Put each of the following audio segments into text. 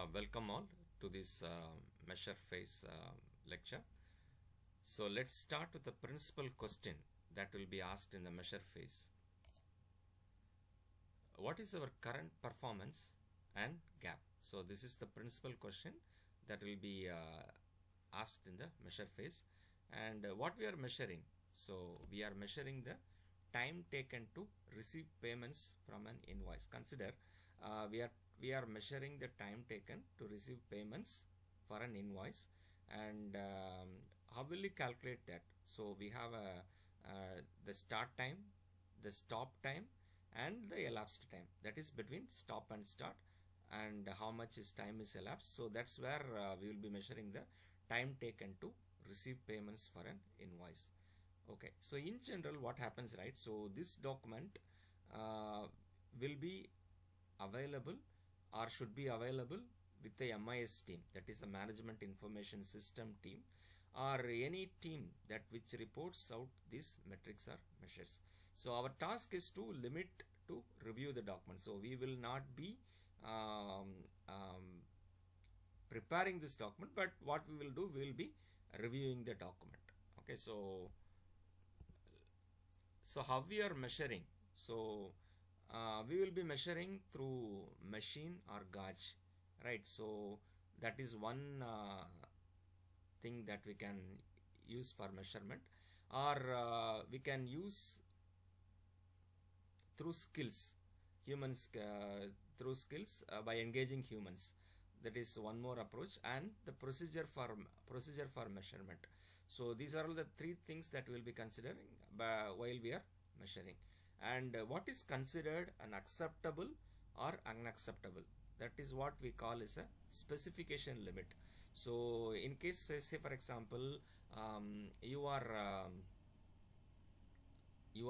Welcome all to this measure phase lecture. So let's start with the principal question that will be asked in the measure phase. What is our current performance and gap? So this is the principal question that will be asked in the measure phase. And what we are measuring? So we are measuring the time taken to receive payments from an invoice. Consider we are measuring the time taken to receive payments for an invoice, and how will we calculate that? So we have the start time, the stop time, and the elapsed time, that is between stop and start, and how much is time is elapsed. So that's where we will be measuring the time taken to receive payments for an invoice. Okay, so in general what happens, right? So this document will be available or should be available with the MIS team, that is the Management Information System team, or any team that which reports out these metrics or measures. So our task is to limit to review the document. So we will not be preparing this document, but what we will do, we will be reviewing the document. Okay, so how we are measuring? So we will be measuring through machine or gauge, right? So that is one thing that we can use for measurement, or we can use through skills, humans, through skills by engaging humans. That is one more approach, and the procedure for measurement. So these are all the three things that we will be considering while we are measuring. And what is considered an acceptable or unacceptable, that is what we call as a specification limit. So in case, say for example, you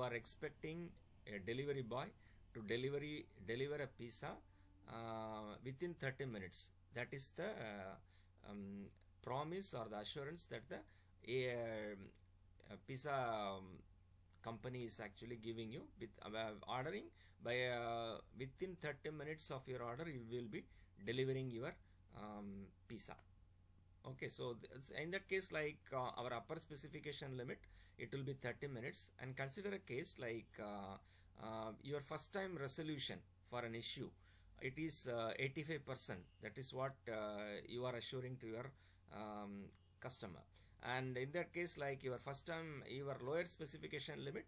are expecting a delivery boy to deliver a pizza within 30 minutes. That is the promise or the assurance that the pizza company is actually giving you, with ordering by within 30 minutes of your order you will be delivering your pizza. Okay, so in that case, like our upper specification limit, it will be 30 minutes. And consider a case like your first time resolution for an issue, it is 85%. That is what you are assuring to your customer. And in that case, like your first time, your lower specification limit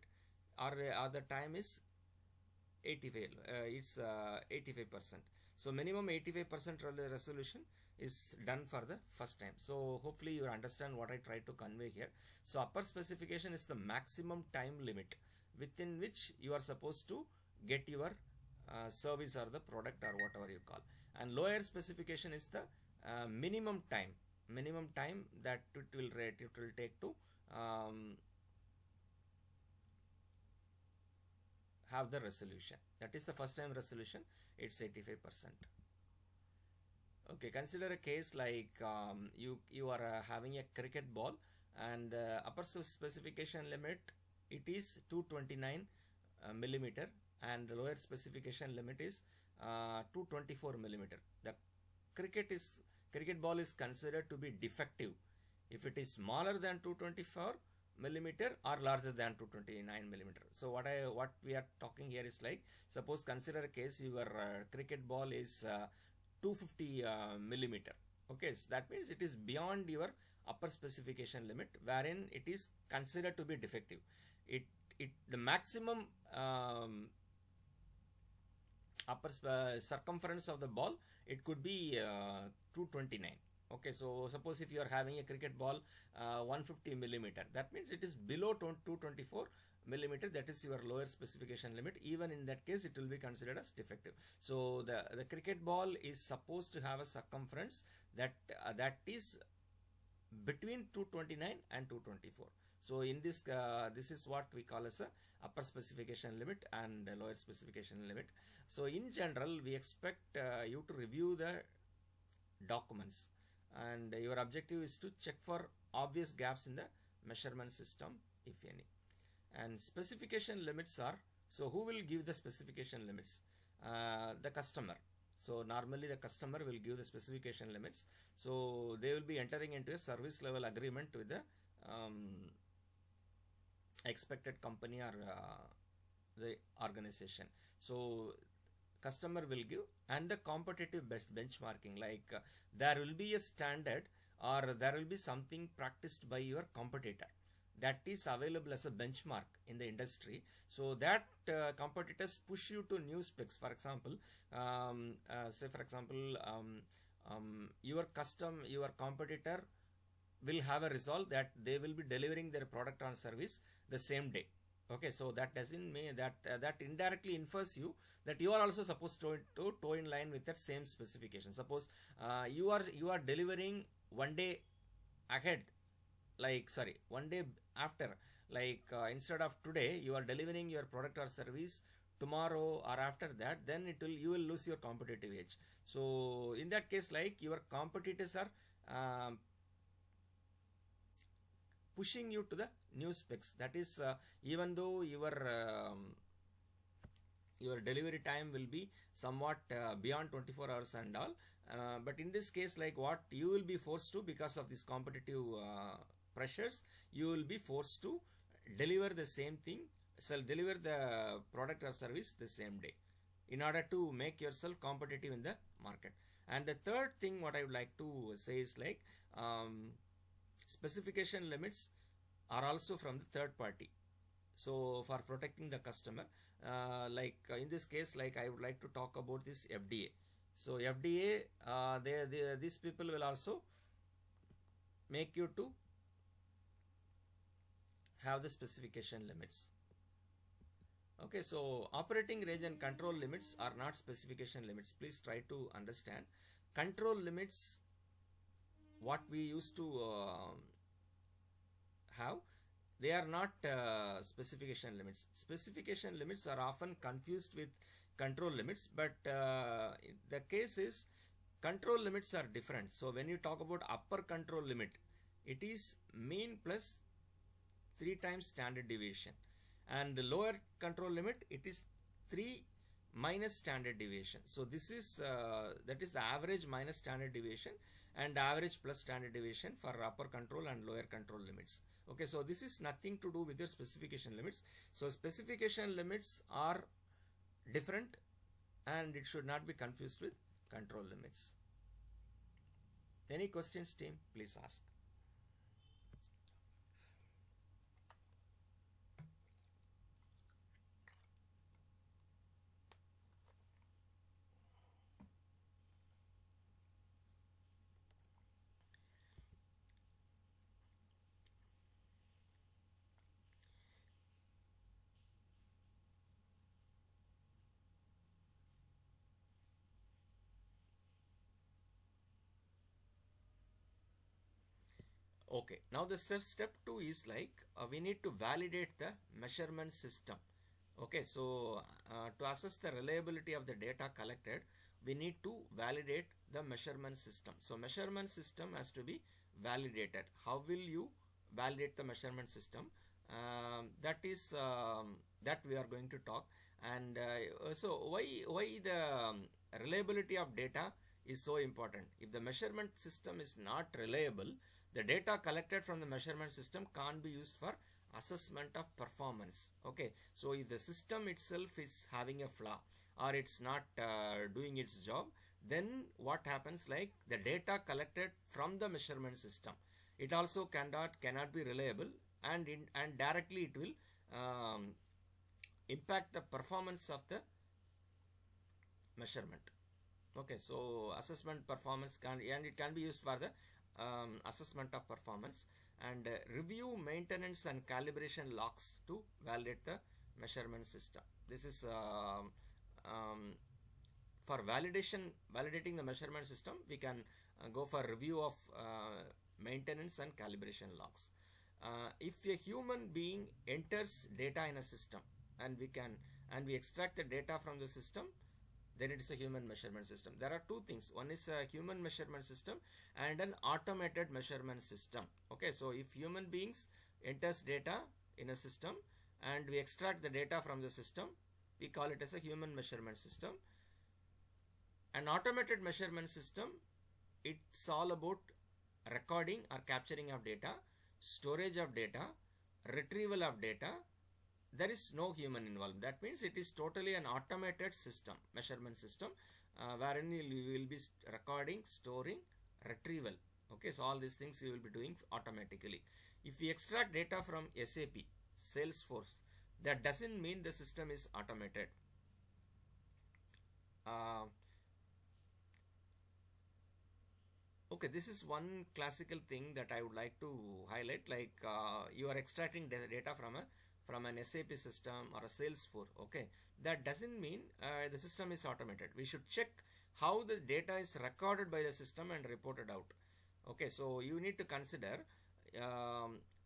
or the time is 85, it's 85%. So minimum 85% resolution is done for the first time. So hopefully you understand what I try to convey here. So upper specification is the maximum time limit within which you are supposed to get your service or the product or whatever you call, and lower specification is the minimum time that it will take to have the resolution. That is the first time resolution, it's 85%. Okay, consider a case like you are having a cricket ball, and upper specification limit, it is 229 millimeter, and the lower specification limit is 224 millimeter. The cricket ball is considered to be defective if it is smaller than 224 millimeter or larger than 229 millimeter. So what we are talking here is like, suppose consider a case your cricket ball is 250 millimeter. Okay, so that means it is beyond your upper specification limit, wherein it is considered to be defective. The maximum upper circumference of the ball, it could be 229. Okay, so suppose if you are having a cricket ball 150 millimeter, that means it is below 224 millimeter, that is your lower specification limit. Even in that case, it will be considered as defective. So the cricket ball is supposed to have a circumference that is between 229 and 224. So in this this is what we call as a upper specification limit and the lower specification limit. So in general, we expect you to review the documents, and your objective is to check for obvious gaps in the measurement system, if any. And specification limits are, so who will give the specification limits? The customer. So normally the customer will give the specification limits. So they will be entering into a service level agreement with the expected company or the organization. So customer will give, and the competitive benchmarking, like there will be a standard or there will be something practiced by your competitor that is available as a benchmark in the industry, so that competitors push you to new specs. For example, say for example, your competitor will have a resolve that they will be delivering their product or service the same day. Okay, so that doesn't mean that that indirectly infers you that you are also supposed to toe in line with that same specification. Suppose you are delivering one day ahead, like sorry, one day after, like instead of today you are delivering your product or service tomorrow or after that, then you will lose your competitive edge. So in that case, like your competitors are pushing you to the new specs. That is, even though your delivery time will be somewhat beyond 24 hours and all, but in this case, like what you will be forced to, because of these competitive pressures, you will be forced to deliver the same thing, deliver the product or service the same day, in order to make yourself competitive in the market. And the third thing what I would like to say is like, specification limits are also from the third party, so for protecting the customer, in this case, like I would like to talk about this FDA. So FDA, these people will also make you to have the specification limits. Okay, so operating range and control limits are not specification limits. Please try to understand. Control limits, what we used to have, they are not specification limits. Specification limits are often confused with control limits, but the case is control limits are different. So when you talk about upper control limit, it is mean plus 3 times standard deviation, and the lower control limit, it is 3 minus standard deviation. So this is that is the average minus standard deviation and average plus standard deviation for upper control and lower control limits. Okay, so this is nothing to do with your specification limits. So specification limits are different and it should not be confused with control limits. Any questions, team? Please ask. Okay, now the step 2 is like we need to validate the measurement system. Okay, so to assess the reliability of the data collected, we need to validate the measurement system. So measurement system has to be validated. How will you validate the measurement system? That is that we are going to talk. And so why the reliability of data is so important? If the measurement system is not reliable, the data collected from the measurement system can't be used for assessment of performance. Okay, so if the system itself is having a flaw or it's not doing its job, then what happens, like the data collected from the measurement system, it also cannot be reliable, and directly it will impact the performance of the measurement. Okay, so assessment performance it can be used for the assessment of performance, and review maintenance and calibration logs to validate the measurement system. This is for validating the measurement system, we can go for review of maintenance and calibration logs. If a human being enters data in a system and we extract the data from the system, then it is a human measurement system. There are two things. One is a human measurement system and an automated measurement system. Okay, so if human beings enters data in a system and we extract the data from the system, we call it as a human measurement system. An automated measurement system, it's all about recording or capturing of data, storage of data, retrieval of data. There is no human involved. That means it is totally an automated system, measurement system, wherein you will be recording, storing, retrieval. Okay, so all these things you will be doing automatically. If we extract data from SAP, Salesforce, that doesn't mean the system is automated. Okay, this is one classical thing that I would like to highlight. Like you are extracting data from an SAP system or a Salesforce. Okay, that doesn't mean the system is automated. We should check how the data is recorded by the system and reported out. Okay, so you need to consider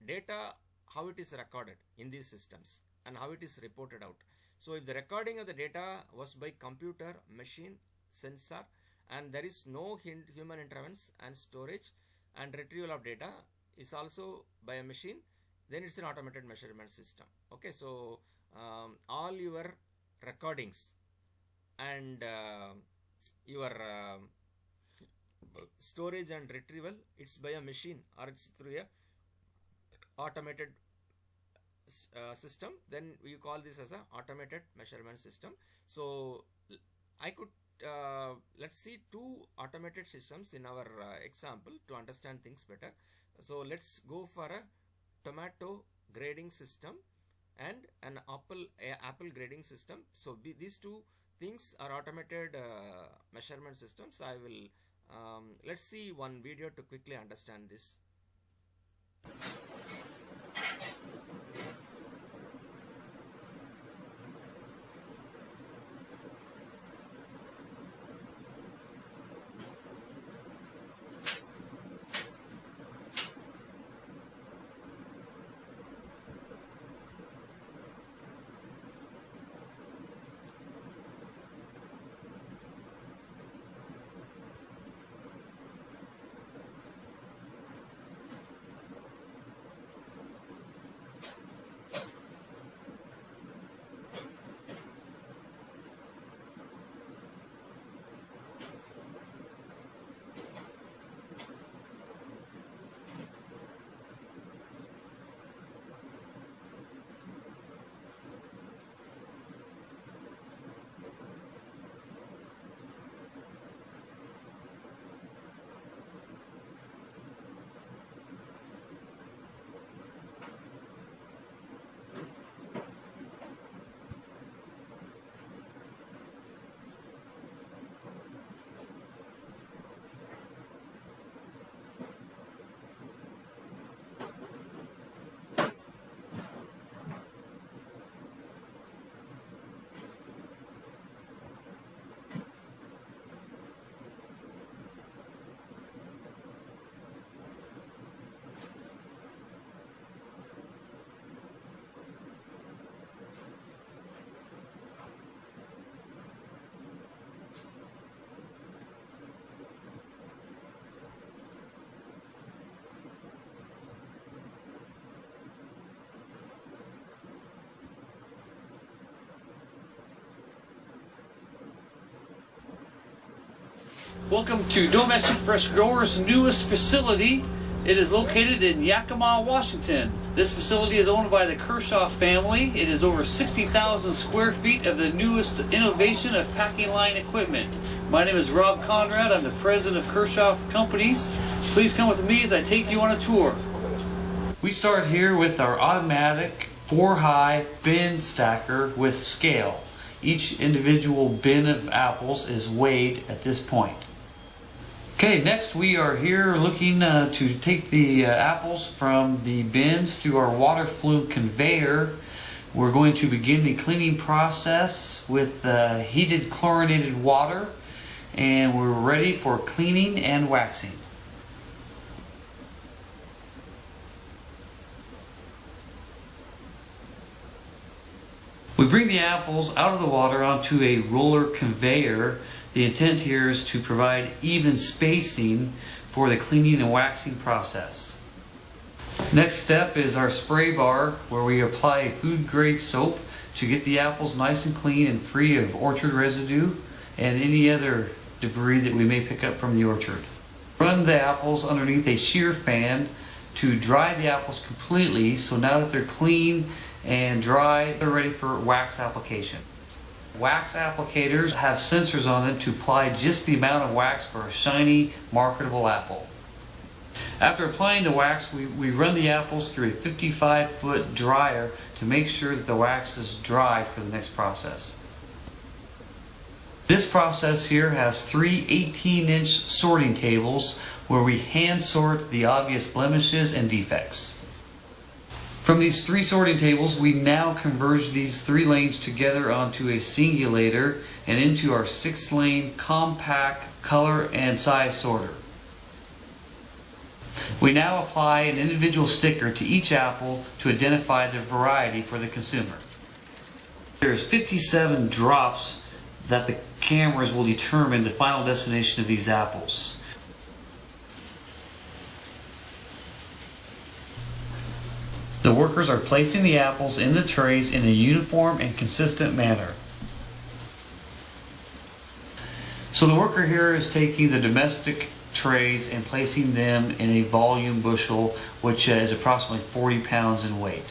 data, how it is recorded in these systems and how it is reported out. So if the recording of the data was by computer, machine, sensor, and there is no human interference, and storage and retrieval of data is also by a machine, then it's an automated measurement system. Okay, so all your recordings and your storage and retrieval, it's by a machine or it's through a automated system, then you call this as a automated measurement system. So I could let's see two automated systems in our example to understand things better. So let's go for a tomato grading system and an apple grading system. So these two things are automated measurement systems. I will let's see one video to quickly understand this. Welcome to Domestic Fresh Growers' newest facility. It is located in Yakima, Washington. This facility is owned by the Kershaw family. It is over 60,000 square feet of the newest innovation of packing line equipment. My name is Rob Conrad. I'm the president of Kershaw Companies. Please come with me as I take you on a tour. We start here with our automatic 4-high bin stacker with scale. Each individual bin of apples is weighed at this point. Okay, next we are here looking to take the apples from the bins through our water flume conveyor. We're going to begin the cleaning process with heated chlorinated water, and we're ready for cleaning and waxing. We bring the apples out of the water onto a roller conveyor. The intent here is to provide even spacing for the cleaning and waxing process. Next step is our spray bar, where we apply food grade soap to get the apples nice and clean and free of orchard residue and any other debris that we may pick up from the orchard. Run the apples underneath a shear fan to dry the apples completely, so now that they're clean and dry, they're ready for wax application. Wax applicators have sensors on them to apply just the amount of wax for a shiny, marketable apple. After applying the wax, we run the apples through a 55-foot dryer to make sure that the wax is dry for the next process. This process here has three 18-inch sorting tables where we hand sort the obvious blemishes and defects. From these three sorting tables, we now converge these three lanes together onto a singulator and into our 6-lane compact color and size sorter. We now apply an individual sticker to each apple to identify the variety for the consumer. There's 57 drops that the cameras will determine the final destination of these apples. The workers are placing the apples in the trays in a uniform and consistent manner. So the worker here is taking the domestic trays and placing them in a volume bushel, which is approximately 40 pounds in weight.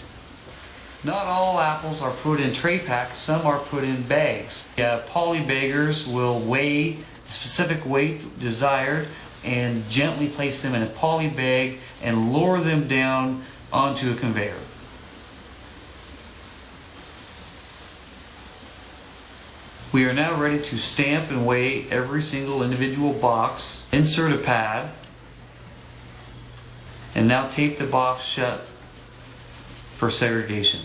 Not all apples are put in tray packs, some are put in bags. Poly baggers will weigh the specific weight desired and gently place them in a poly bag and lower them down onto a conveyor. We are now ready to stamp and weigh every single individual box, insert a pad, and now tape the box shut for segregation.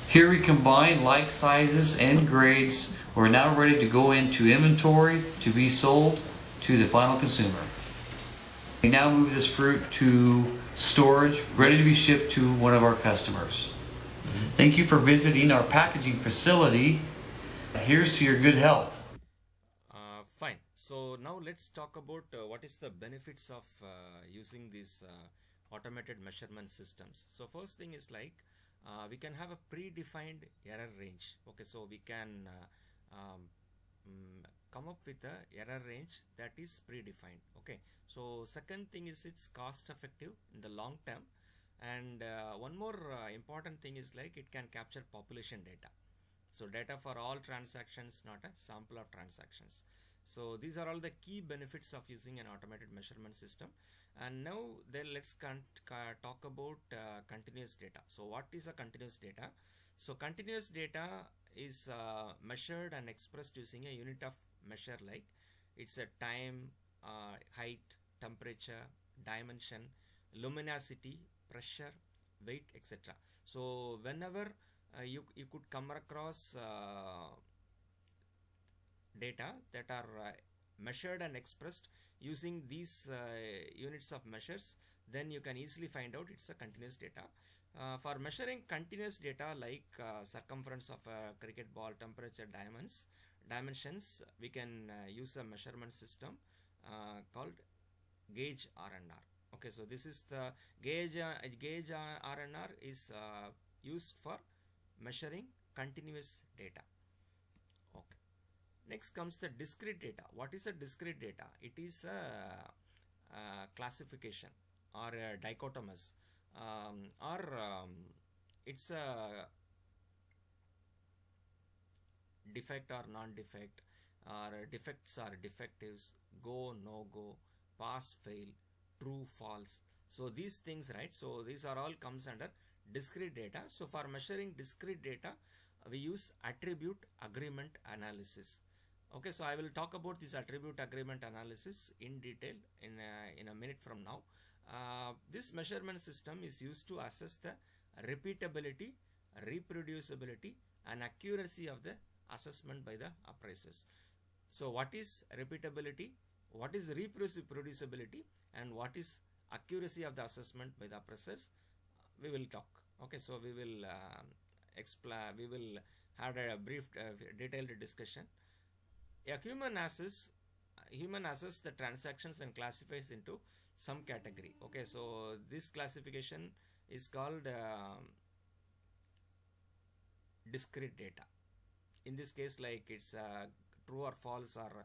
Here we combine like sizes and grades. We're now ready to go into inventory to be sold to the final consumer. We now move this fruit to storage, ready to be shipped to one of our customers. Thank you for visiting our packaging facility. Here's to your good health. Fine. So now let's talk about what is the benefits of using these automated measurement systems. So first thing is like we can have a predefined error range. Okay, so we can come up with a error range that is predefined. Okay, so second thing is it's cost effective in the long term, and one more important thing is like it can capture population data. So data for all transactions, not a sample of transactions. So these are all the key benefits of using an automated measurement system. And now then let's talk about continuous data. So what is a continuous data? So continuous data is measured and expressed using a unit of measure, like it's a time, height, temperature, dimension, luminosity, pressure, weight, etc. So whenever you could come across data that are measured and expressed using these units of measures, then you can easily find out it's a continuous data. For measuring continuous data like circumference of a cricket ball, temperature, dimensions, we can use a measurement system called gauge RNR. Okay, so this is the gauge RNR is used for measuring continuous data. Okay. Next comes the discrete data. What is a discrete data? It is a classification or a dichotomous it's a defect or non-defect, or defects or defectives, go, no go, pass, fail, true, false. So these things, right? So these are all comes under discrete data. So for measuring discrete data, we use attribute agreement analysis. Okay, so I will talk about this attribute agreement analysis in detail in a minute from now. This measurement system is used to assess the repeatability, reproducibility, and accuracy of the assessment by the appraisers. So what is repeatability, what is reproducibility, and what is accuracy of the assessment by the appraisers, we will talk. Okay, so we will explain, we will have a brief detailed discussion. A human assess the transactions and classifies into some category. Okay, so this classification is called discrete data. In this case, like it's true or false or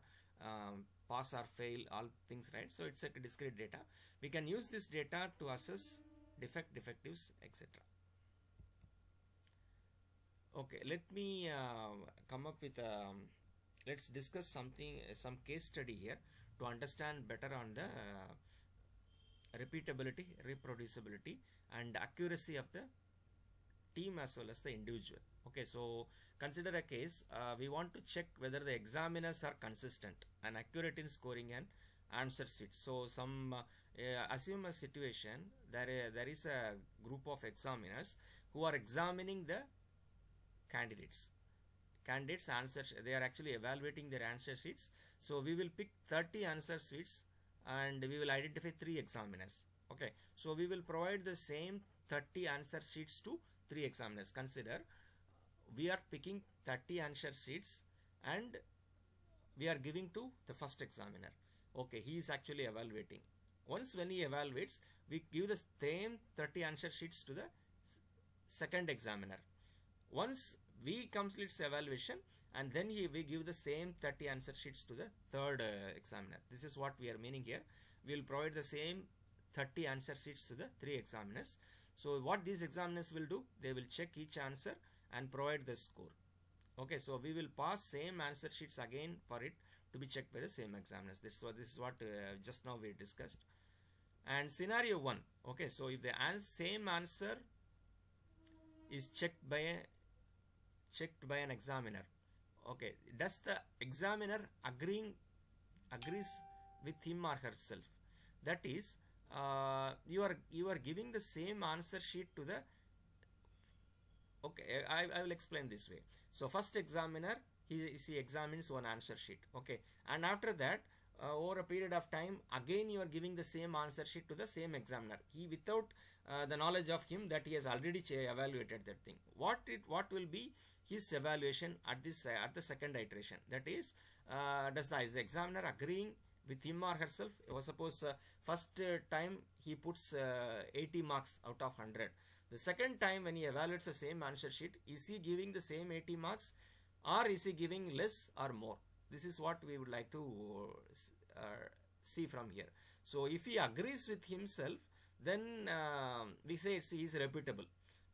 pass or fail, all things, right? So it's a discrete data. We can use this data to assess defect, defectives, etc. Okay, let me come up with let's discuss something, some case study here to understand better on the repeatability, reproducibility, and accuracy of the team as well as the individual. Okay, so consider a case, we want to check whether the examiners are consistent and accurate in scoring an answer sheet. So assume a situation, there is a group of examiners who are examining the candidates answers. They are actually evaluating their answer sheets. So we will pick 30 answer sheets and we will identify 3 examiners. Okay, so we will provide the same 30 answer sheets to 3 examiners. Consider we are picking 30 answer sheets and we are giving to the first examiner. Okay, he is actually evaluating. Once when he evaluates, we give the same 30 answer sheets to the second examiner. Once we complete evaluation, and then we give the same 30 answer sheets to the third examiner. This is what we are meaning here. We will provide the same 30 answer sheets to the 3 examiners. So what these examiners will do, they will check each answer and provide the score. Okay, so we will pass same answer sheets again for it to be checked by the same examiners. This is what just now we discussed. And scenario 1, okay, so if the same answer is checked by an examiner, okay, does the examiner agrees with him or herself? That is, you are giving the same answer sheet to the, okay, I will explain this way. So first examiner, he examines one answer sheet, okay, and after that over a period of time, again you are giving the same answer sheet to the same examiner. He, without the knowledge of him, that he has already evaluated that thing. What will be his evaluation at the second iteration? That is, is the examiner agreeing with him or herself? Suppose first time he puts 80 marks out of 100. The second time when he evaluates the same answer sheet, is he giving the same 80 marks or is he giving less or more? This is what we would like to see from here. So if he agrees with himself, then we say he is repeatable.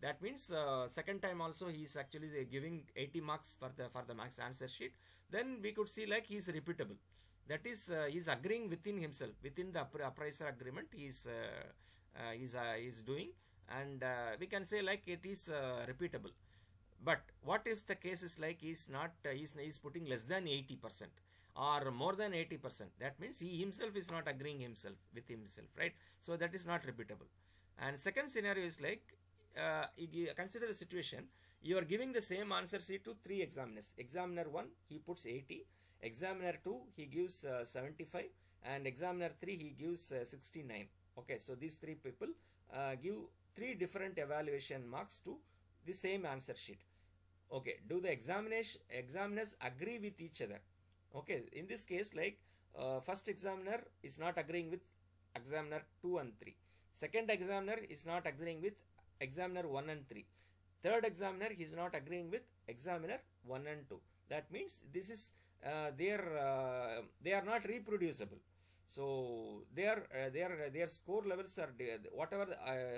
That means second time also he is actually giving 80 marks for the max answer sheet. Then we could see like he is repeatable. That is, he is agreeing within himself, within the appraiser agreement he is doing, and we can say like it is repeatable. But what if the case is like he is putting less than 80% or more than 80%? That means he himself is not agreeing with himself, right? So that is not repeatable. And second scenario is like, consider the situation, you are giving the same answer sheet to 3 examiners. Examiner 1, he puts 80, examiner 2, he gives 75, and examiner 3, he gives 69. Okay, so these 3 people give 3 different evaluation marks to the same answer sheet. Okay, do the examiners agree with each other? Okay, in this case, like first examiner is not agreeing with examiner 2 and 3. Second examiner is not agreeing with examiner 1 and 3. Third examiner is not agreeing with examiner 1 and 2. That means this is they are not reproducible. So their score levels are, whatever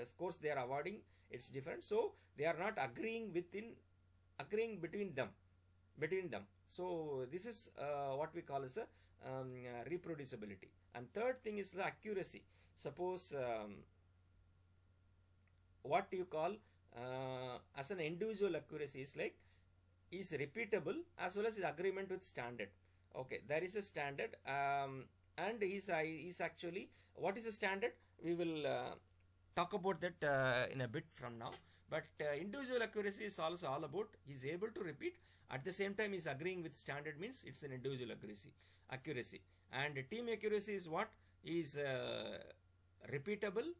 scores they are awarding, it's different. So they are not agreeing between them. So this is what we call as a reproducibility. And third thing is the accuracy. Suppose what you call as an individual accuracy is like is repeatable as well as agreement with standard. Okay, there is a standard, and is actually, what is a standard? We will talk about that in a bit from now. But individual accuracy is also all about he is able to repeat, at the same time he is agreeing with standard, means it's an individual accuracy. And team accuracy is what is repeatable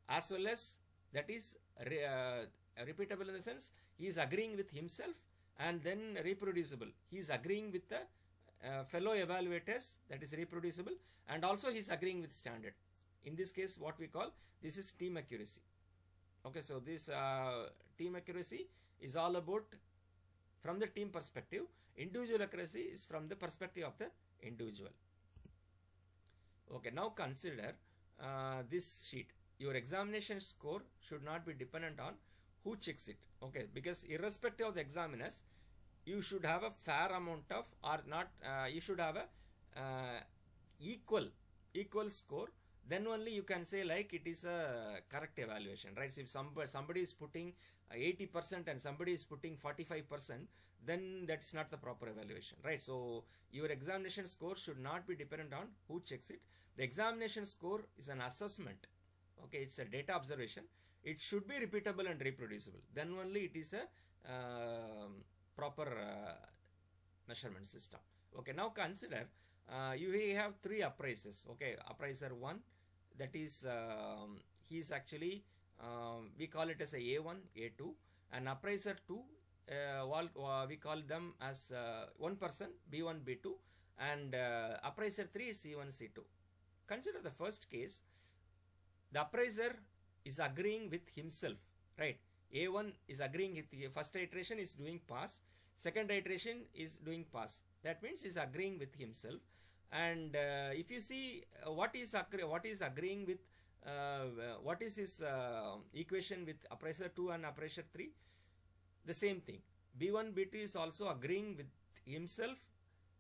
as well as, that is repeatable in the sense he is agreeing with himself, and then reproducible, he is agreeing with the fellow evaluators, that is reproducible, and also he is agreeing with standard. In this case, what we call, this is team accuracy. Okay, so this team accuracy is all about from the team perspective. Individual accuracy is from the perspective of the individual. Okay, now consider this sheet. Your examination score should not be dependent on who checks it. Okay, because irrespective of the examiners, you should have a fair amount of, or not, you should have a equal score. Then only you can say like it is a correct evaluation, right? So if somebody is putting 80% and somebody is putting 45%, then that's not the proper evaluation, right? So your examination score should not be dependent on who checks it. The examination score is an assessment. Okay, it's a data observation. It should be repeatable and reproducible. Then only it is a proper measurement system. Okay, now consider you have three appraisers. Okay, appraiser 1, that is he is actually we call it as a A1, A2, and appraiser 2 we call them as one person, B1, B2, and appraiser 3 is C1, C2. Consider the first case. The appraiser is agreeing with himself, right? A1 is agreeing with the first iteration is doing pass, second iteration is doing pass. That means he is agreeing with himself. And if you see what is agreeing with what is his equation with appraiser 2 and appraiser 3, the same thing. B1, B2 is also agreeing with himself,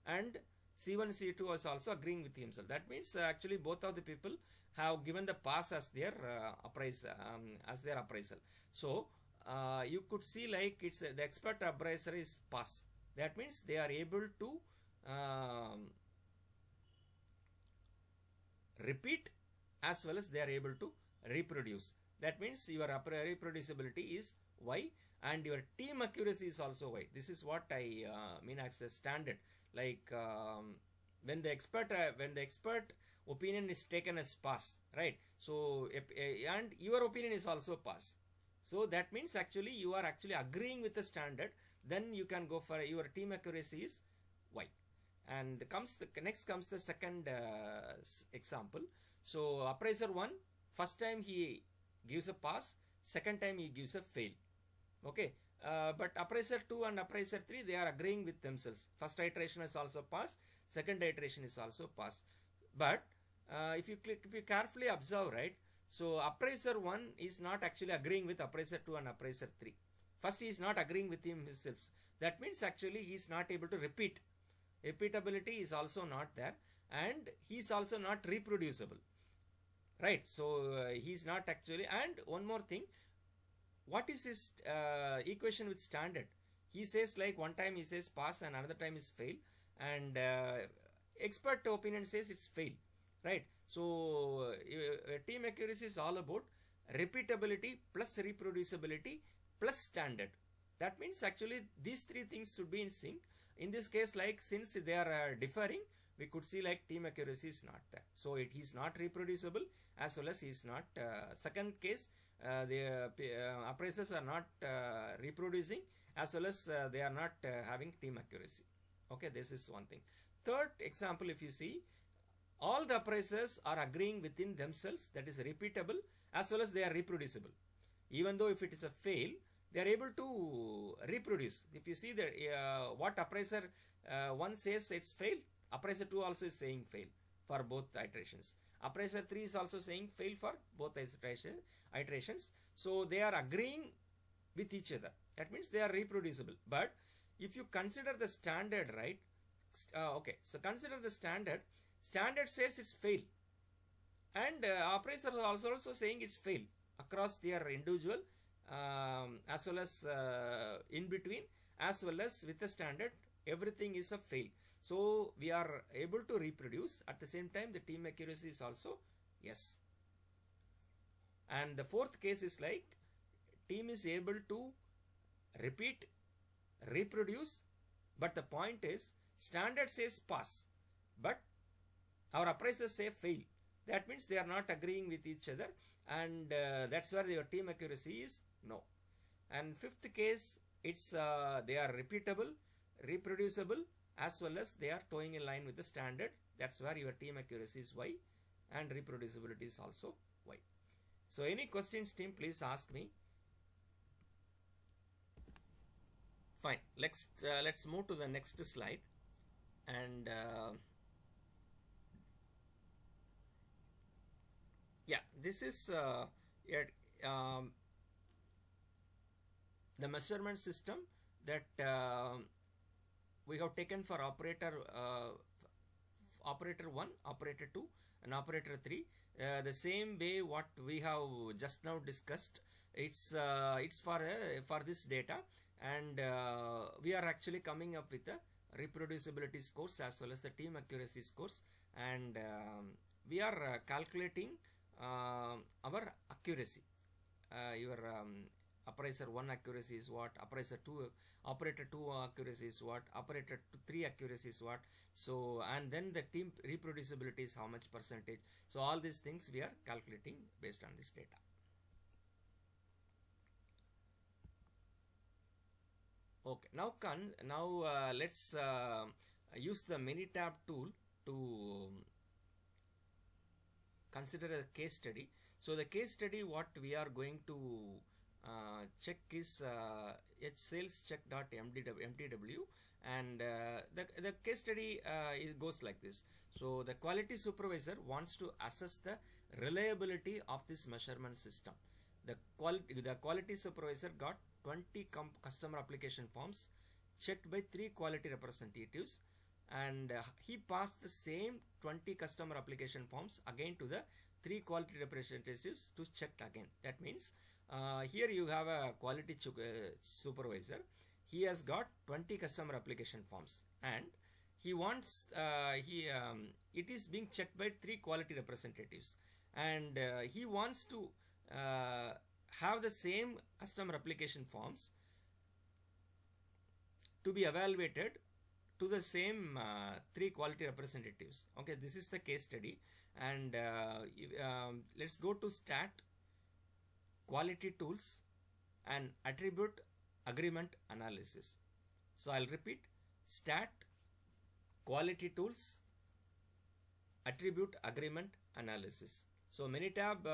and C1, C2 is also agreeing with himself. That means actually both of the people have given the pass as their appraisal. So you could see like it's the expert appraiser is pass. That means they are able to repeat as well as they are able to reproduce. That means your reproducibility is Y and your team accuracy is also Y. This is what I mean as a standard. Like when the expert opinion is taken as pass, right? So and your opinion is also pass. So that means actually you are actually agreeing with the standard. Then you can go for your team accuracy is Y. And next comes the second example. So appraiser 1, first time he gives a pass, second time he gives a fail. Okay, but appraiser 2 and appraiser 3, they are agreeing with themselves. First iteration is also pass, second iteration is also pass. But if you carefully observe, right? So appraiser 1 is not actually agreeing with appraiser 2 and appraiser 3. First he is not agreeing with himself. That means actually he is not able to repeat. Repeatability is also not there, and he is also not reproducible, right? So he is not actually. And one more thing, what is his equation with standard? He says like one time he says pass and another time is fail, and expert opinion says it's fail, right? So team accuracy is all about repeatability plus reproducibility plus standard. That means actually these three things should be in sync. In this case, like since they are differing, we could see like team accuracy is not there. So it is not reproducible as well as he is not. Second case, the appraisers are not reproducing as well as they are not having team accuracy. Okay, this is one thing. Third example, if you see, all the appraisers are agreeing within themselves, that is repeatable as well as they are reproducible. Even though if it is a fail, they are able to reproduce. If you see that what appraiser 1 says it's fail, appraiser 2 also is saying fail for both iterations. Appraiser 3 is also saying fail for both iterations. So they are agreeing with each other. That means they are reproducible. But if you consider the standard, right? Okay, so consider the standard. Standard says it's fail, and appraiser is also saying it's fail across their individual as well as in between, as well as with the standard, everything is a fail. So we are able to reproduce. At the same time, the team accuracy is also yes. And the fourth case is like team is able to repeat, reproduce, but the point is standard says pass, but our appraisers say fail. That means they are not agreeing with each other, and that's where your team accuracy is no. And fifth case, it's they are repeatable, reproducible, as well as they are towing in line with the standard. That's where your team accuracy is Y, and reproducibility is also Y. So any questions, team, please ask me. Fine. Let's move to the next slide, and this is the measurement system that we have taken for operator 1, operator 2 and operator 3. The same way what we have just now discussed, it's for this data, and we are actually coming up with the reproducibility scores as well as the team accuracy scores, and we are calculating our accuracy. Your appraiser 1 accuracy is what, appraiser 2, operator 2 accuracy is what, operator 3 accuracy is what. So, and then the team reproducibility is how much percentage. So all these things we are calculating based on this data. Okay, now let's use the Minitab tool to consider a case study. So the case study what we are going to check is hsalescheck.mtw, and the case study it goes like this. So the quality supervisor wants to assess the reliability of this measurement system. The quality supervisor got 20 customer application forms checked by 3 quality representatives, and he passed the same 20 customer application forms again to the 3 quality representatives to check again. That means here you have a quality supervisor. He has got 20 customer application forms, and he wants it is being checked by 3 quality representatives, and he wants to have the same customer application forms to be evaluated to the same 3 quality representatives. Okay, this is the case study, and let's go to stat, quality tools, and attribute agreement analysis. So I'll repeat: stat, quality tools, attribute agreement analysis. So Minitab,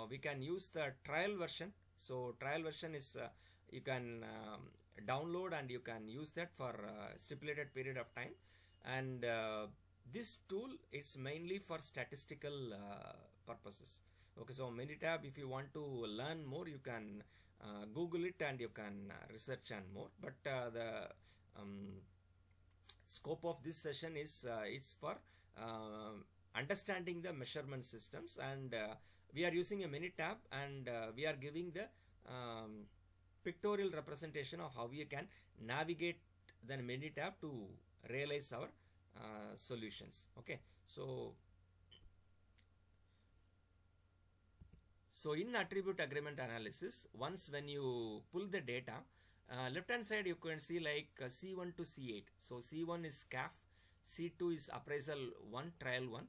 we can use the trial version. So trial version is you can download and you can use that for a stipulated period of time, and this tool, it's mainly for statistical purposes. Okay, so Minitab, if you want to learn more, you can Google it and you can research and more, but the scope of this session is it's for understanding the measurement systems, and we are using a Minitab, and we are giving the pictorial representation of how we can navigate the Minitab to realize our solutions. Okay, so in attribute agreement analysis, once when you pull the data, left hand side you can see like C1 to C8. So C1 is CAF, C2 is appraisal 1 trial 1,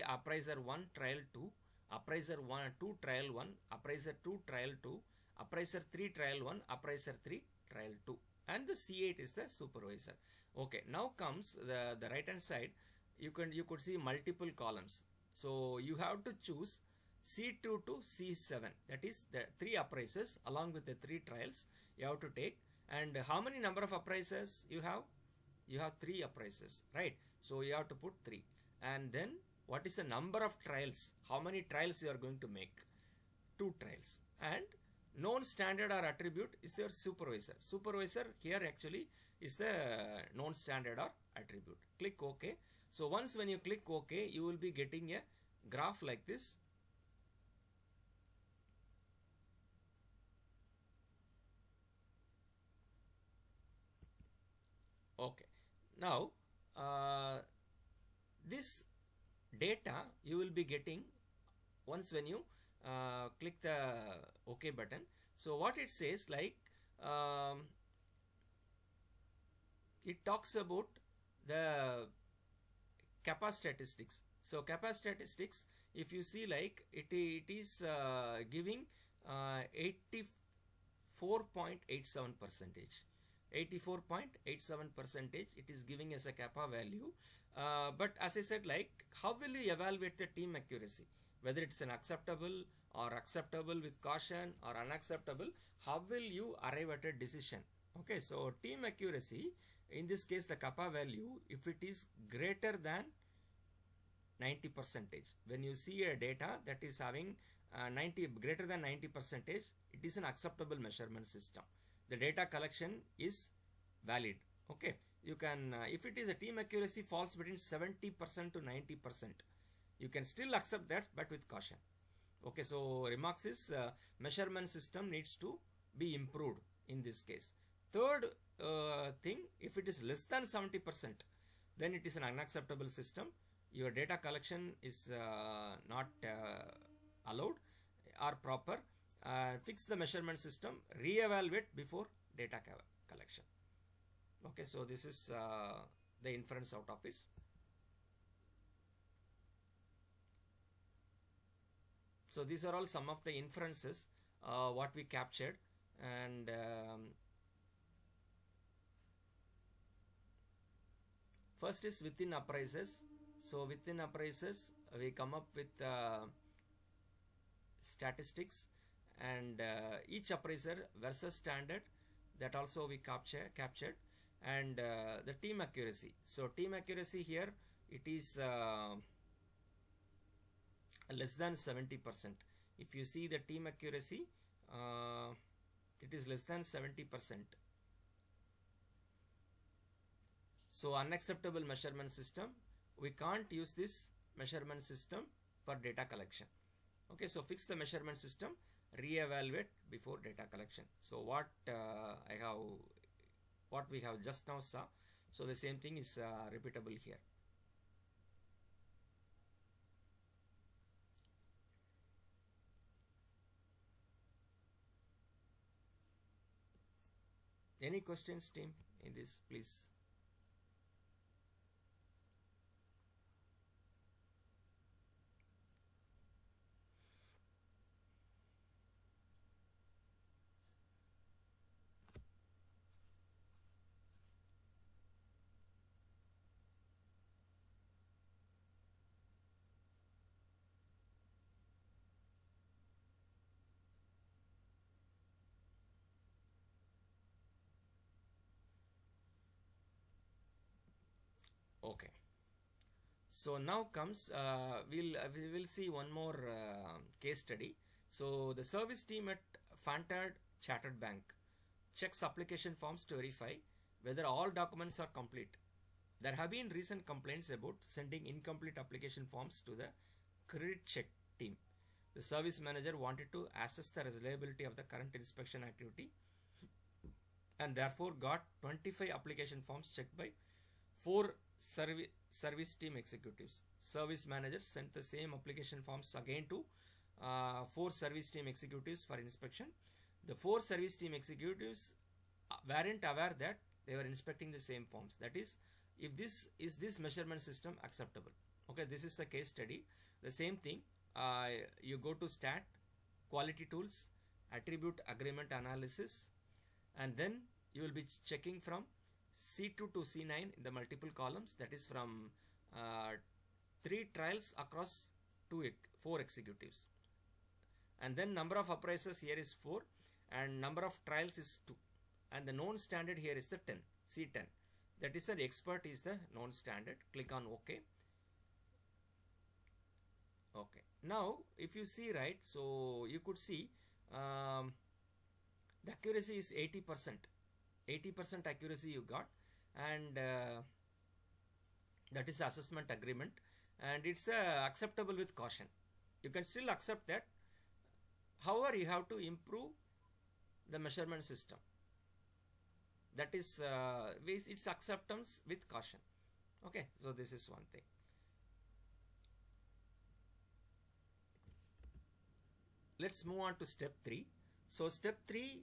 appraiser 1 trial 2, appraiser 2 trial 1, appraiser 2 trial 2, appraiser 3 trial 1, appraiser 3 trial 2, and the C8 is the supervisor. Okay, now comes the right hand side. You could see multiple columns. So you have to choose C2 to C7, that is the 3 appraisers along with the 3 trials you have to take. And how many number of appraisers you have? You have 3 appraisers, right? So you have to put 3. And then what is the number of trials? How many trials you are going to make? 2 trials. And known standard or attribute is your supervisor. Supervisor here actually is the known standard or attribute. Click OK. So once when you click OK, you will be getting a graph like this. Okay, now this data you will be getting once when you click the OK button. So what it says, like it talks about the kappa statistics. So kappa statistics, if you see, like it is giving 84.87%. 84.87% it is giving as a kappa value. But as I said, like how will you evaluate the team accuracy? Whether it's an acceptable or acceptable with caution or unacceptable, how will you arrive at a decision? Okay, so team accuracy, in this case the kappa value, if it is greater than 90 percentage. When you see a data that is having 90 greater than 90 percentage, it is an acceptable measurement system. The data collection is valid. Okay, you can if it is a team accuracy falls between 70% to 90%, you can still accept that, but with caution. Okay, so remarks is measurement system needs to be improved in this case. Third thing, if it is less than 70%, then it is an unacceptable system. Your data collection is not allowed or proper. Fix the measurement system, re-evaluate before data collection. Okay, so this is the inference out of this. So these are all some of the inferences what we captured, and first is within appraisers. So within appraisers we come up with statistics, and each appraiser versus standard, that also we captured, and the team accuracy. So team accuracy here, it is less than 70%. If you see the team accuracy, it is less than 70%. So unacceptable measurement system, we can't use this measurement system for data collection. Okay, so fix the measurement system, re-evaluate before data collection. So what we have just now saw, so the same thing is repeatable here. Any questions, team, in this, please? Okay, so now comes we will see one more case study. So the service team at Fantard Chartered Bank checks application forms to verify whether all documents are complete. There have been recent complaints about sending incomplete application forms to the credit check team. The service manager wanted to assess the reliability of the current inspection activity, and therefore got 25 application forms checked by 4 service team executives. Service managers sent the same application forms again to 4 service team executives for inspection. The 4 service team executives weren't aware that they were inspecting the same forms. That is, if this measurement system acceptable. Okay, this is the case study. The same thing, you go to stat, quality tools, attribute agreement analysis, and then you will be checking from C2 to C9 in the multiple columns, that is from 3 trials across 4 executives. And then number of appraisers here is 4, and number of trials is 2, and the known standard here is the 10, C10. That is the expert is the known standard. Click on OK. Okay, now if you see, right, so you could see the accuracy is 80%. 80% accuracy you got, and that is assessment agreement, and it's acceptable with caution. You can still accept that. However, you have to improve the measurement system. That is its acceptance with caution. Okay, so this is one thing. Let's move on to step 3. So step 3,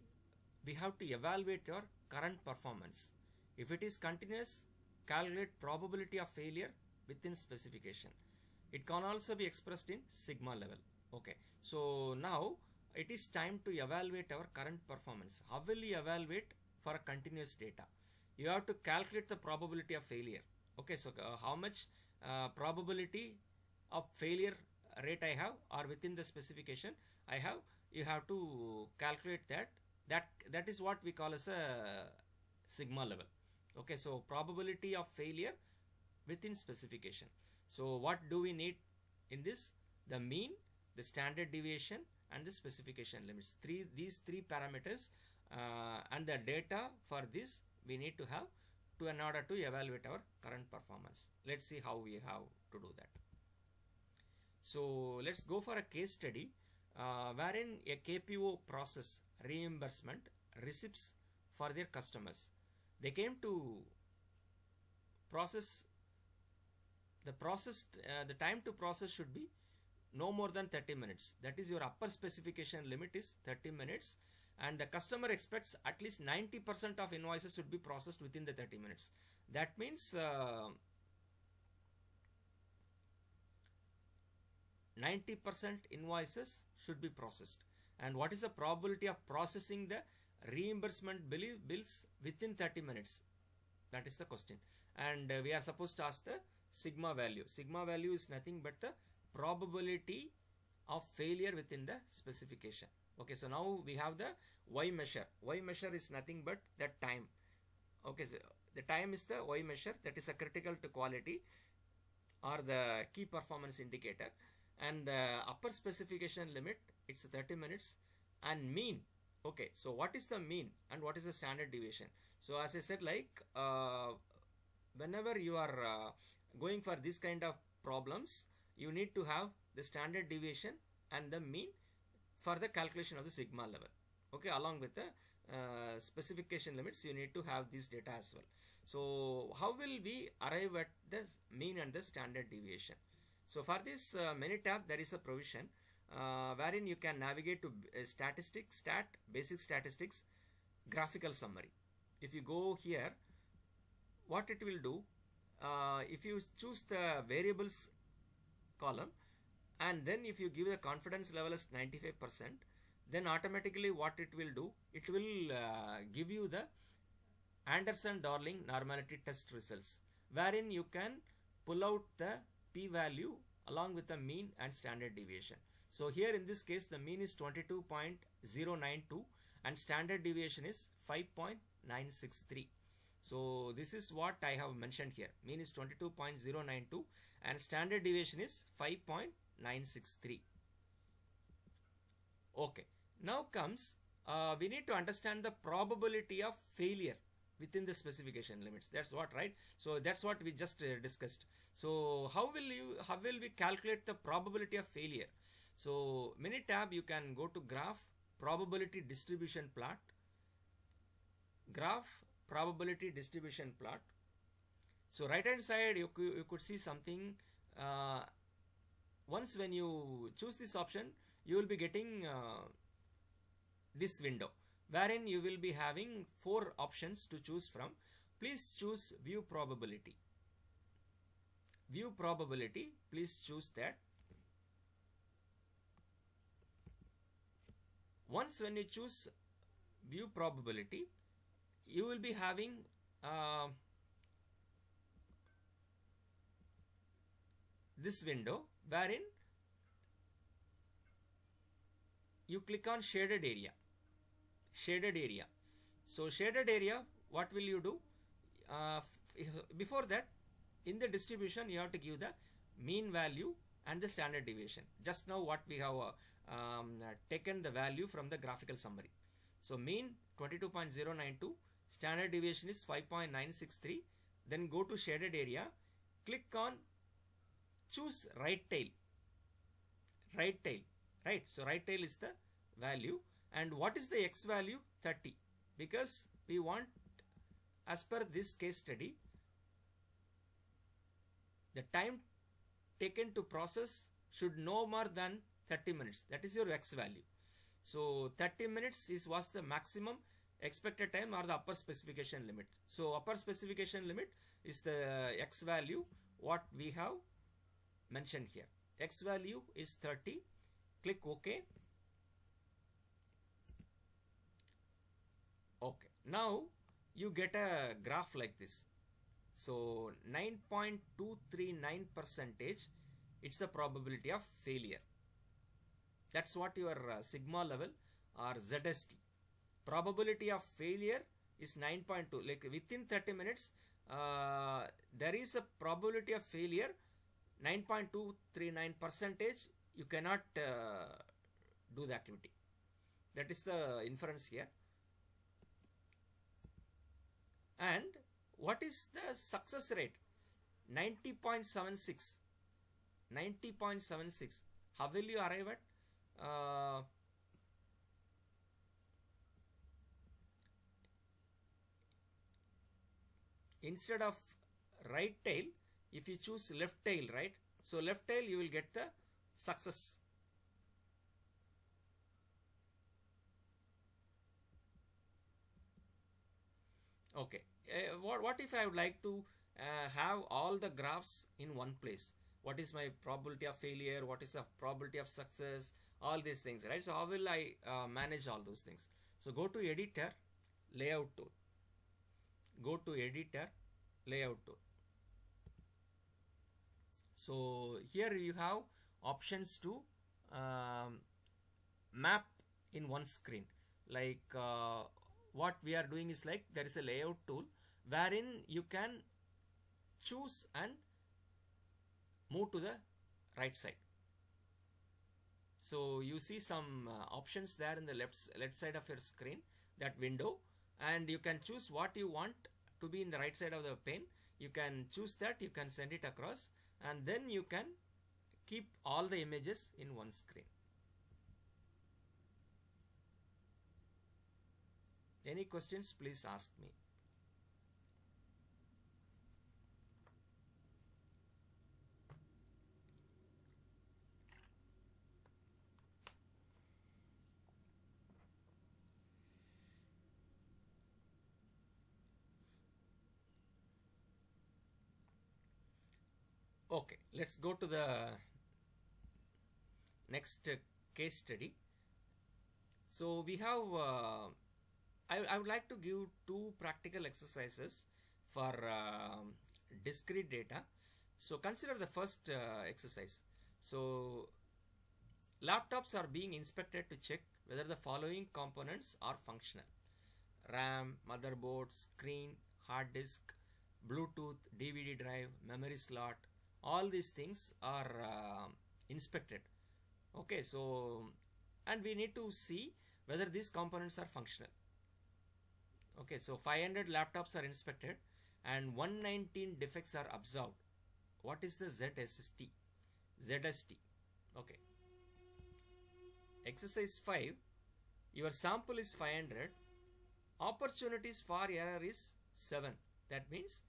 we have to evaluate your current performance. If it is continuous, calculate probability of failure within specification. It can also be expressed in sigma level. Okay, so now it is time to evaluate our current performance. How will you evaluate for a continuous data? You have to calculate the probability of failure. Okay, so how much probability of failure rate I have, or within the specification I have, you have to calculate that. That is what we call as a sigma level. Okay, so probability of failure within specification. So what do we need in this? The mean, the standard deviation, and the specification limits. These three parameters and the data for this we need to have in order to evaluate our current performance. Let's see how we have to do that. So let's go for a case study wherein a KPO process reimbursement receipts for their customers. They came to process the time to process should be no more than 30 minutes. That is, your upper specification limit is 30 minutes, and the customer expects at least 90% of invoices should be processed within the 30 minutes. That means 90% invoices should be processed. And what is the probability of processing the reimbursement bills within 30 minutes? That is the question. And we are supposed to ask the sigma value. Sigma value is nothing but the probability of failure within the specification. Okay, so now we have the Y measure. Y measure is nothing but the time. Okay, so the time is the Y measure, that is a critical to quality or the key performance indicator. And the upper specification limit, it's 30 minutes. And mean, okay, so what is the mean and what is the standard deviation? So as I said, like whenever you are going for this kind of problems, you need to have the standard deviation and the mean for the calculation of the sigma level. Okay, along with the specification limits, you need to have this data as well. So how will we arrive at the mean and the standard deviation? So for this Minitab, there is a provision wherein you can navigate to basic statistics, graphical summary. If you go here, what it will do, if you choose the variables column, and then if you give the confidence level as 95%, then automatically what it will do, it will give you the Anderson-Darling normality test results, wherein you can pull out the p-value along with the mean and standard deviation. So here in this case, the mean is 22.092 and standard deviation is 5.963. So this is what I have mentioned here. Mean is 22.092 and standard deviation is 5.963. Okay, now comes we need to understand the probability of failure within the specification limits. That's what, right? So that's what we just discussed. So how will we calculate the probability of failure? So Minitab, you can go to graph probability distribution plot, graph probability distribution plot. So right hand side you could see something. Once when you choose this option, you will be getting this window wherein you will be having 4 options to choose from. Please choose view probability. View probability, please choose that. Once when you choose view probability, you will be having this window wherein you click on shaded area. Shaded area. So shaded area, what will you do? Before that, in the distribution, you have to give the mean value and the standard deviation. Just now what we have taken the value from the graphical summary. So mean 22.092, standard deviation is 5.963. Then go to shaded area, click on choose right tail. Right tail, right? So right tail is the value. And what is the X value? 30. Because we want, as per this case study, the time taken to process should no more than 30 minutes. That is your X value. So 30 minutes was the maximum expected time or the upper specification limit. So upper specification limit is the X value what we have mentioned here. X value is 30. Click OK. Okay, now you get a graph like this. So 9.239%, it's the probability of failure. That's what your sigma level or ZST. Probability of failure is 9.2. Like within 30 minutes, there is a probability of failure 9.239 percentage, you cannot do the activity. That is the inference here. And what is the success rate? 90.76. 90.76. How will you arrive at? Instead of right tail, if you choose left tail, right? So left tail, you will get the success. Okay. What if I would like to have all the graphs in one place? What is my probability of failure? What is the probability of success? All these things, right? So how will I manage all those things? So go to editor, layout tool. Go to editor, layout tool. So here you have options to map in one screen. Like what we are doing is like there is a layout tool wherein you can choose and move to the right side. So you see some options there in the left side of your screen, that window, and you can choose what you want to be in the right side of the pane. You can choose that, you can send it across, and then you can keep all the images in one screen. Any questions, please ask me. Okay, let's go to the next case study. So we have I would like to give two practical exercises for discrete data. So consider the first exercise. So laptops are being inspected to check whether the following components are functional: RAM, motherboard, screen, hard disk, Bluetooth, DVD drive, memory slot. All these things are inspected. Okay, so and we need to see whether these components are functional. Okay, so 500 laptops are inspected and 119 defects are observed. What is the ZST? ZST. Okay. Exercise 5. Your sample is 500. Opportunities for error is 7. That means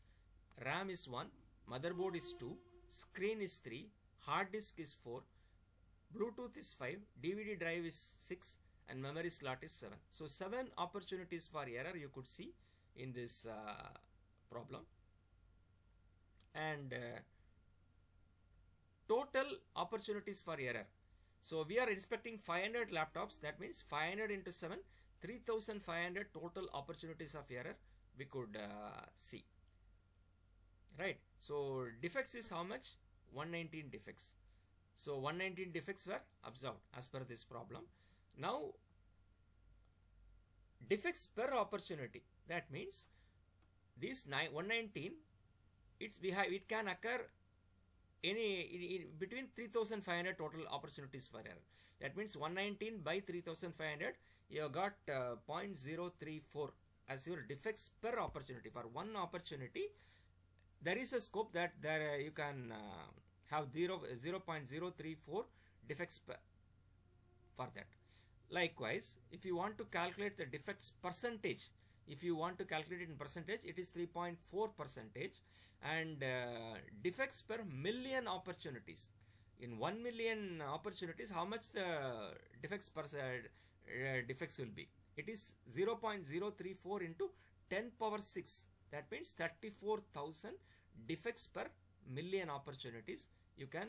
RAM is 1, motherboard is 2, screen is 3, hard disk is 4, Bluetooth is 5, DVD drive is 6, and memory slot is 7. So 7 opportunities for error you could see in this problem. And total opportunities for error. So we are inspecting 500 laptops. That means 500 into 7, 3500 total opportunities of error we could see. Right. So defects is how much? 119 defects. So 119 defects were observed as per this problem. Now defects per opportunity. That means this 119, it can occur in between 3500 total opportunities for error. That means 119 by 3500, you have got 0.034 as your defects per opportunity. For one opportunity, there is a scope that there you can have 0.034 defects for that. Likewise, if you want to calculate the defects percentage, if you want to calculate it in percentage, it is 3.4%. And defects per million opportunities. In 1 million opportunities, how much the defects defects will be? It is 0.034 into 10 power 6. That means 34,000 defects per million opportunities you can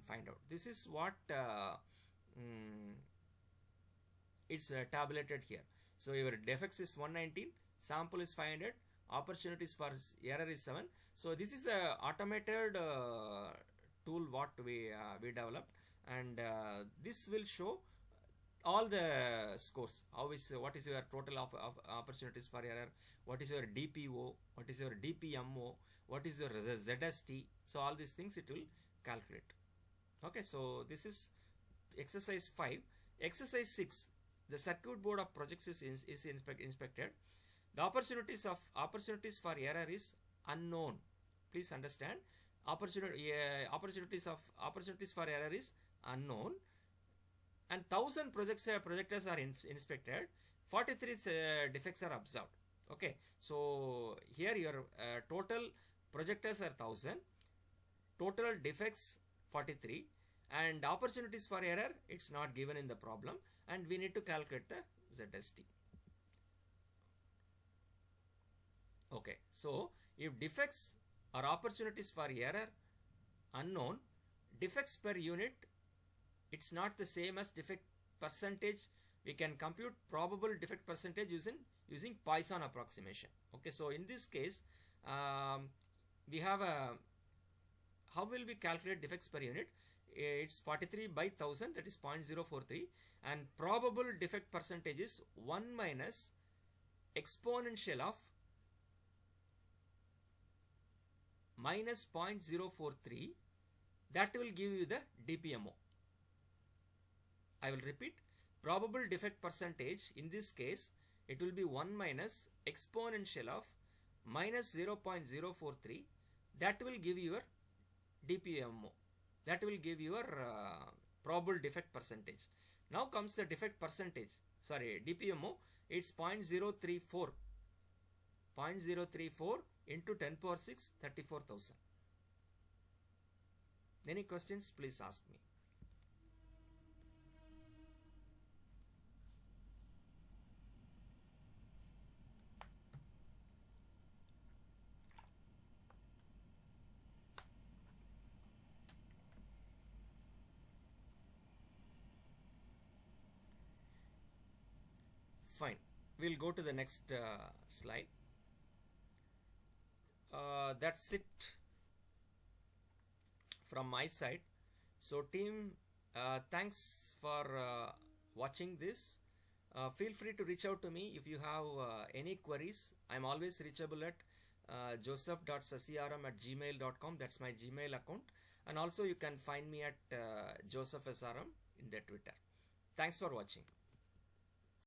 find out. This is what it's tabulated here. So your defects is 119, sample is 500, opportunities for error is 7. So this is a automated tool what we developed, and this will show all the scores. What is your total of opportunities for error, what is your DPO, what is your DPMO, what is your ZST. So all these things it will calculate. Okay, so this is exercise 5. Exercise 6, the circuit board of projects is inspected. The opportunities for error is unknown. Please understand, opportunities for error is unknown, and 1000 projectors are inspected. 43 defects are observed. Okay, so here your total projectors are 1000, total defects 43, and opportunities for error, it's not given in the problem, and we need to calculate the ZST. Okay, so if defects or opportunities for error unknown, defects per unit, it's not the same as defect percentage. We can compute probable defect percentage using Poisson approximation. Okay, so in this case, we have a, how will we calculate defects per unit? It's 43 by 1000, that is 0.043, and probable defect percentage is 1 minus exponential of minus 0.043. That will give you the DPMO. I will repeat, probable defect percentage, in this case it will be 1 minus exponential of minus 0.043. that will give your DPMO, that will give your probable defect percentage. Now comes the defect percentage, sorry, DPMO, it's 0.034 into 10 power 6, 34,000. Any questions, please ask me. Fine, we'll go to the next slide. That's it from my side. So team, thanks for watching this. Feel free to reach out to me if you have any queries. I'm always reachable at joseph.sasiaram@gmail.com. That's my Gmail account, and also you can find me at Joseph SRM in the Twitter. Thanks for watching.